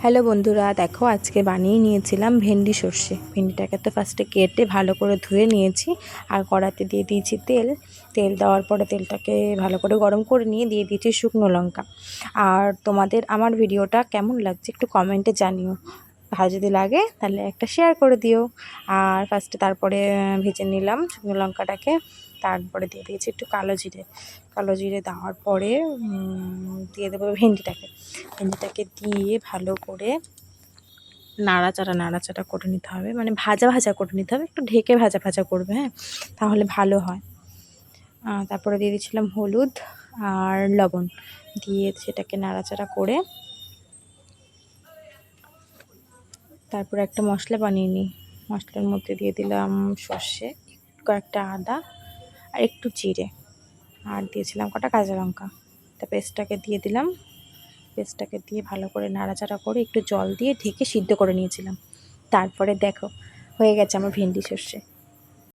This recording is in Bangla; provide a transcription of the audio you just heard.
হ্যালো বন্ধুরা, দেখো আজকে বানিয়ে নিয়েছিলাম ভেন্ডি সর্ষে। ভেন্ডিটাকে তো ফার্স্টে কেটে ভালো করে ধুয়ে নিয়েছি, আর কড়াতে দিয়ে দিয়েছি তেল। তেল দেওয়ার পরে তেলটাকে ভালো করে গরম করে নিয়ে দিয়ে দিয়েছি শুকনো লঙ্কা। আর তোমাদের আমার ভিডিওটা কেমন লাগছে একটু কমেন্টে জানিও। ভালো যদি লাগে তাহলে একটা শেয়ার করে দিও। আর তারপরে ভেজে নিলাম শুকনো লঙ্কাটাকে। তারপরে দিয়ে দিয়েছি একটু কালো জিরে দেওয়ার পরে দিয়ে দেবো ভেন্ডিটাকে দিয়ে ভালো করে নাড়াচাড়া করে নিতে হবে, মানে ভাজা ভাজা করে নিতে হবে, একটু ঢেকে ভাজা ভাজা করবে, হ্যাঁ, তাহলে ভালো হয়। তারপরে দিয়ে দিয়েছিলাম হলুদ আর লবণ, দিয়ে সেটাকে নাড়াচাড়া করে তারপরে একটা মশলা বানিয়ে নিই। মশলার মধ্যে দিয়ে দিলাম সর্ষে, কয়েকটা আদা আর একটু জিরে, আর দিয়েছিলাম কটা কাঁচা লঙ্কা। পেস্টটাকে দিয়ে দিলাম। পেস্টটাকে দিয়ে ভালো করে নাড়াচাড়া করে একটু জল দিয়ে ঢেকে সিদ্ধ করে নিয়েছিলাম। তারপরে দেখো হয়ে গেছে আমার ভেন্ডি সর্ষে।